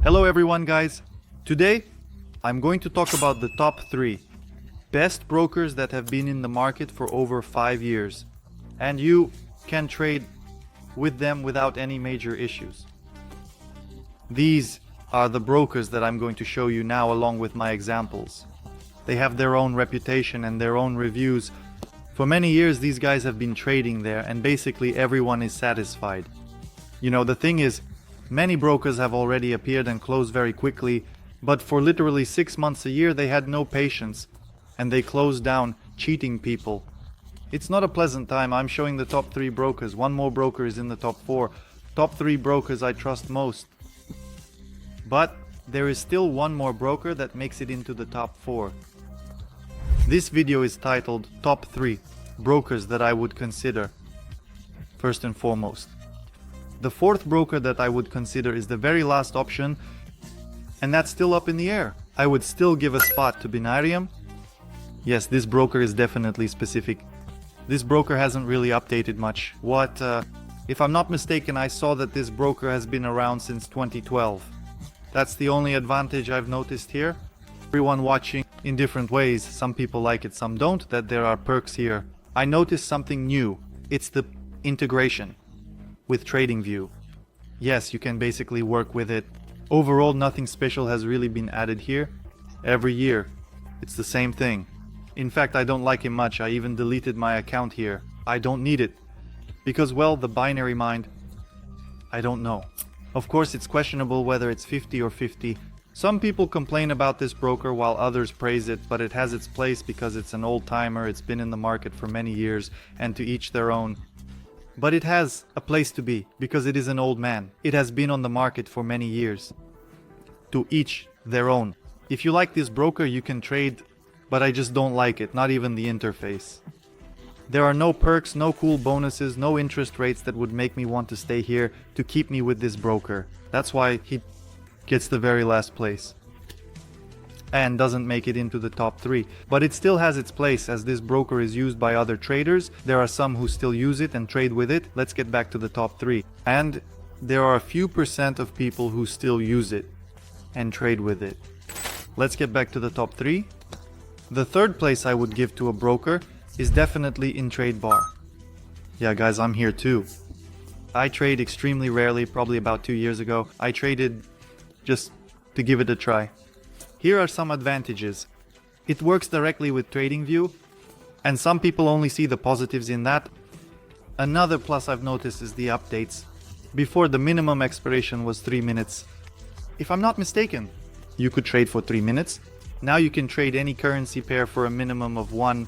Hello everyone guys. Today I'm going to talk about the top 3 best brokers that have been in the market for over 5 years, and you can trade with them without any major issues. These are the brokers that I'm going to show you now along with my examples. They have their own reputation and their own reviews. For many years these guys have been trading there and basically everyone is satisfied. You know, the thing is, many brokers have already appeared and closed very quickly, but for literally 6 months a year they had no patience and they closed down, cheating people. It's not a pleasant time. I'm showing the top 3 brokers. One more broker is in the top 4. Top 3 brokers I trust most. But there is still one more broker that makes it into the top 4. This video is titled Top 3 Brokers that I would consider. First and foremost, the 4th broker that I would consider is the very last option, and that's still up in the air. I would still give a spot to Binarium. Yes, this broker is definitely specific. This broker hasn't really updated much. If I'm not mistaken, I saw that this broker has been around since 2012. That's the only advantage I've noticed here. Everyone watching in different ways. Some people like it, some don't, that there are perks here. I noticed something new. It's the integration with TradingView. Yes, you can basically work with it. Overall, nothing special has really been added here. Every year, it's the same thing. In fact, I don't like it much. I even deleted my account here. I don't need it. Because, well, the binary mind, I don't know. Of course, it's questionable whether it's 50 or 50. Some people complain about this broker while others praise it, but it has its place because it's an old-timer, it's been in the market for many years, and to each their own. But it has a place to be, because it is an old man. It has been on the market for many years. To each their own. If you like this broker, you can trade, but I just don't like it, not even the interface. There are no perks, no cool bonuses, no interest rates that would make me want to stay here to keep me with this broker. That's why he gets the very last place and doesn't make it into the top 3. But it still has its place, as this broker is used by other traders. There are some who still use it and trade with it. Let's get back to the top 3. And there are a few percent of people who still use it and trade with it. Let's get back to the top 3. The 3rd place I would give to a broker is definitely in Trade Bar. Yeah guys, I'm here too. I trade extremely rarely, probably about 2 years ago. I traded just to give it a try. Here are some advantages. It works directly with TradingView, and some people only see the positives in that. Another plus I've noticed is the updates. Before, the minimum expiration was 3 minutes. If I'm not mistaken, you could trade for 3 minutes. Now you can trade any currency pair for a minimum of 1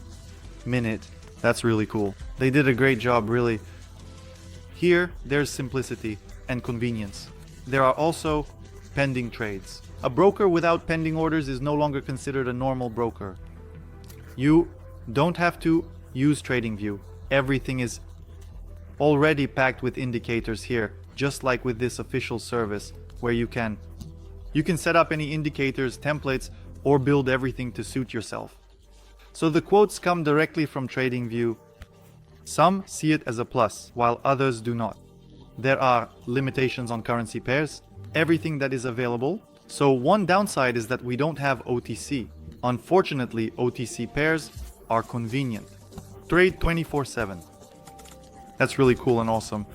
minute. That's really cool. They did a great job, really. Here, there's simplicity and convenience. There are also pending trades. A broker without pending orders is no longer considered a normal broker. You don't have to use TradingView. Everything is already packed with indicators here, just like with this official service, where you can set up any indicators, templates, or build everything to suit yourself. So the quotes come directly from TradingView. Some see it as a plus, while others do not. There are limitations on currency pairs, everything that is available. So one downside is that we don't have OTC. Unfortunately, OTC pairs are convenient. Trade 24/7. That's really cool and awesome.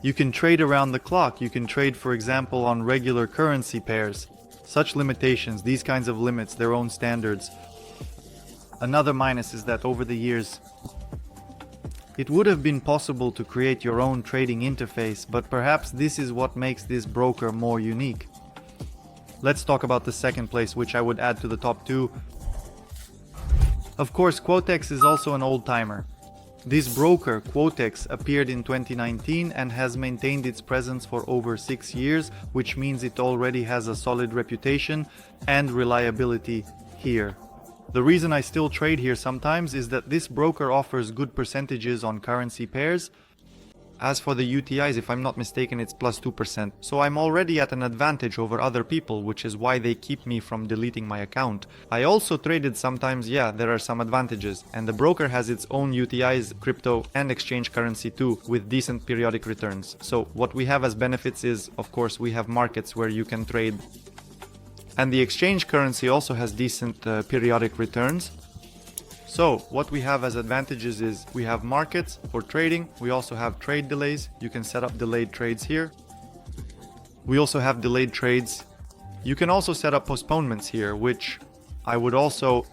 You can trade around the clock. You can trade, for example, on regular currency pairs. Such limitations, these kinds of limits, their own standards. Another minus is that over the years, it would have been possible to create your own trading interface, but perhaps this is what makes this broker more unique. Let's talk about the 2nd place, which I would add to the top 2. Of course, quotex is also an old-timer. This broker, quotex, appeared in 2019 and has maintained its presence for over 6 years, which means it already has a solid reputation and reliability here. The reason I still trade here sometimes is that this broker offers good percentages on currency pairs. As for the UTIs, if I'm not mistaken, it's plus 2%. So I'm already at an advantage over other people, which is why they keep me from deleting my account. I also traded sometimes, yeah, there are some advantages. And the broker has its own UTIs, crypto and exchange currency too, with decent periodic returns. So what we have as benefits is, of course, we have markets where you can trade. And the exchange currency also has decent periodic returns. So what we have as advantages is we have markets for trading. We also have trade delays. You can set up delayed trades here. We also have delayed trades. You can also set up postponements here, which I would also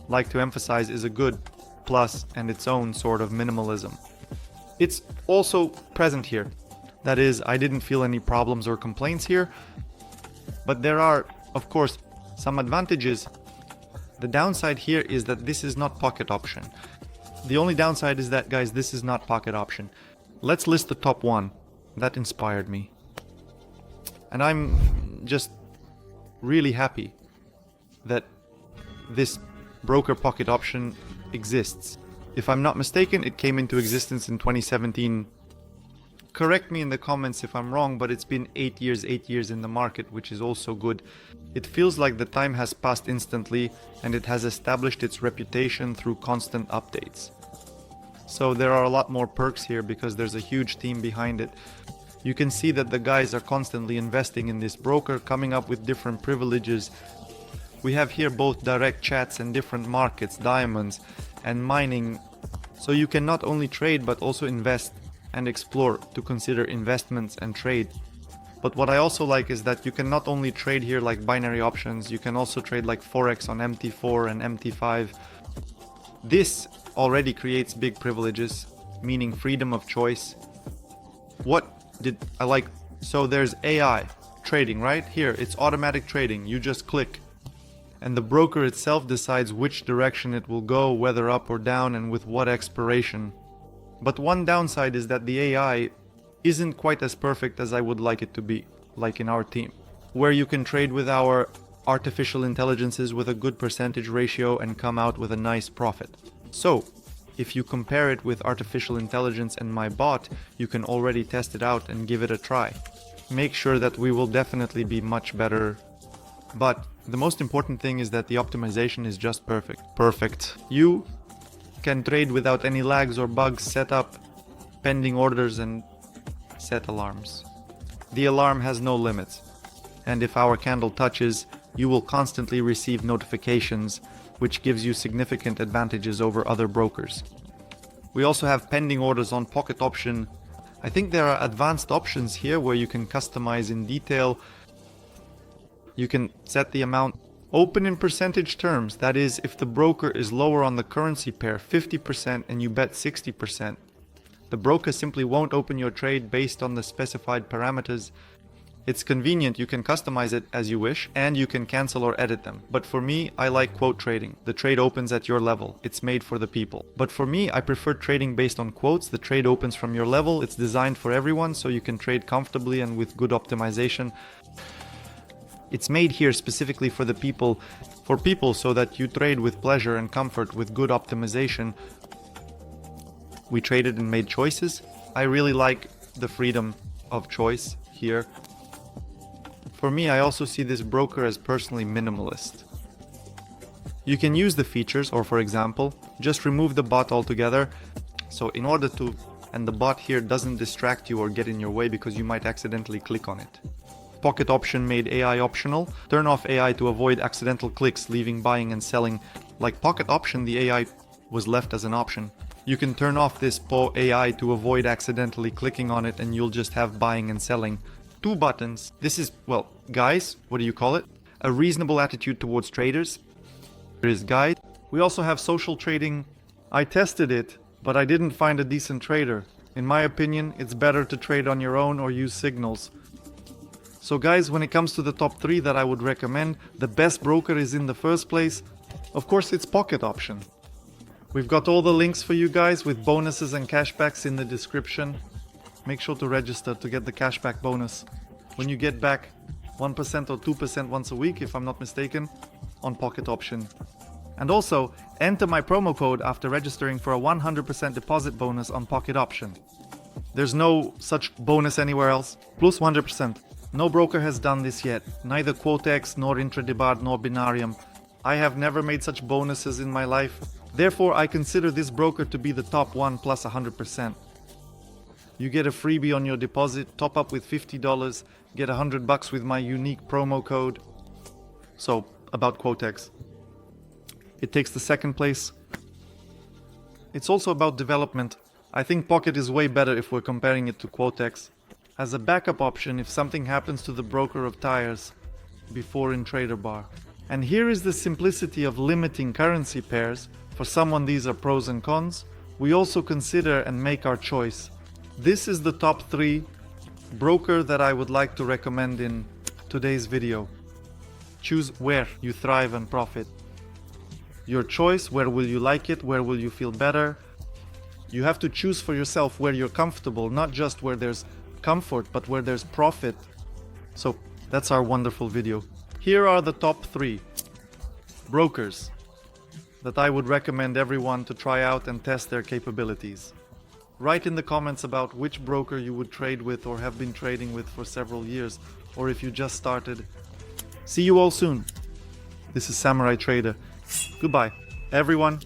like to emphasize is a good plus and its own sort of minimalism. It's also present here. That is, I didn't feel any problems or complaints here. But there are, of course, some advantages. The downside here is that this is not pocket option. The only downside is that, guys, this is not pocket option. Let's list the top one. That inspired me. And I'm just really happy that this broker pocket option exists. If I'm not mistaken, it came into existence in 2017. Correct me in the comments if I'm wrong, but it's been 8 years in the market, which is also good. It feels like the time has passed instantly and it has established its reputation through constant updates. So there are a lot more perks here because there's a huge team behind it. You can see that the guys are constantly investing in this broker, coming up with different privileges. We have here both direct chats and different markets, diamonds and mining. So you can not only trade but also invest and explore to consider investments and trade. But what I also like is that you can not only trade here like binary options, you can also trade like forex on MT4 and MT5. This already creates big privileges, meaning freedom of choice. What did I like? So there's AI trading right here. It's automatic trading. You just click and the broker itself decides which direction it will go, whether up or down and with what expiration. But one downside is that the AI isn't quite as perfect as I would like it to be, like in our team, where you can trade with our artificial intelligences with a good percentage ratio and come out with a nice profit. So, if you compare it with artificial intelligence and my bot, you can already test it out and give it a try. Make sure that we will definitely be much better. But the most important thing is that the optimization is just perfect. Perfect. You can trade without any lags or bugs, set up pending orders and set alarms. The alarm has no limits, and if our candle touches, you will constantly receive notifications, which gives you significant advantages over other brokers. We also have pending orders on pocket option. I think there are advanced options here where you can customize in detail. You can set the amount open in percentage terms, that is, if the broker is lower on the currency pair 50% and you bet 60%, the broker simply won't open your trade based on the specified parameters. It's convenient, you can customize it as you wish, and you can cancel or edit them. But for me, I like quote trading. The trade opens at your level. It's made for the people. But for me, I prefer trading based on quotes. The trade opens from your level. It's designed for everyone, so you can trade comfortably and with good optimization. It's made here specifically for the people, so that you trade with pleasure and comfort with good optimization. We traded and made choices. I really like the freedom of choice here. For me, I also see this broker as personally minimalist. You can use the features, or for example, just remove the bot altogether. So in order to, and the bot here doesn't distract you or get in your way because you might accidentally click on it. Pocket option made AI optional. Turn off AI to avoid accidental clicks, leaving buying and selling. Like pocket option, the AI was left as an option. You can turn off this PO AI to avoid accidentally clicking on it and you'll just have buying and selling. 2 buttons. This is, well, guys, what do you call it? A reasonable attitude towards traders. There is guide. We also have social trading. I tested it, but I didn't find a decent trader. In my opinion, it's better to trade on your own or use signals. So guys, when it comes to the top 3 that I would recommend, the best broker is in the first place. Of course, it's pocket option. We've got all the links for you guys with bonuses and cashbacks in the description. Make sure to register to get the cashback bonus when you get back 1% or 2% once a week, if I'm not mistaken, on pocket option. And also, enter my promo code after registering for a 100% deposit bonus on pocket option. There's no such bonus anywhere else. Plus 100%. No broker has done this yet. Neither quotex, nor intraday bar, nor Binarium. I have never made such bonuses in my life. Therefore, I consider this broker to be the top one plus 100%. You get a freebie on your deposit, top up with $50, get $100 with my unique promo code. So, about quotex. It takes the second place. It's also about development. I think Pocket is way better if we're comparing it to quotex. As a backup option if something happens to the broker of tires before in trader bar. And here is the simplicity of limiting currency pairs. For someone these are pros and cons. We also consider and make our choice. This is the top 3 broker that I would like to recommend in today's video. Choose where you thrive and profit. Your choice, where will you like it, where will you feel better. You have to choose for yourself where you're comfortable, not just where there's comfort, but where there's profit. So that's our wonderful video. Here are the top 3 brokers that I would recommend everyone to try out and test their capabilities. Write in the comments about which broker you would trade with or have been trading with for several years, or if you just started. See you all soon. This is Samurai Trader. Goodbye, everyone.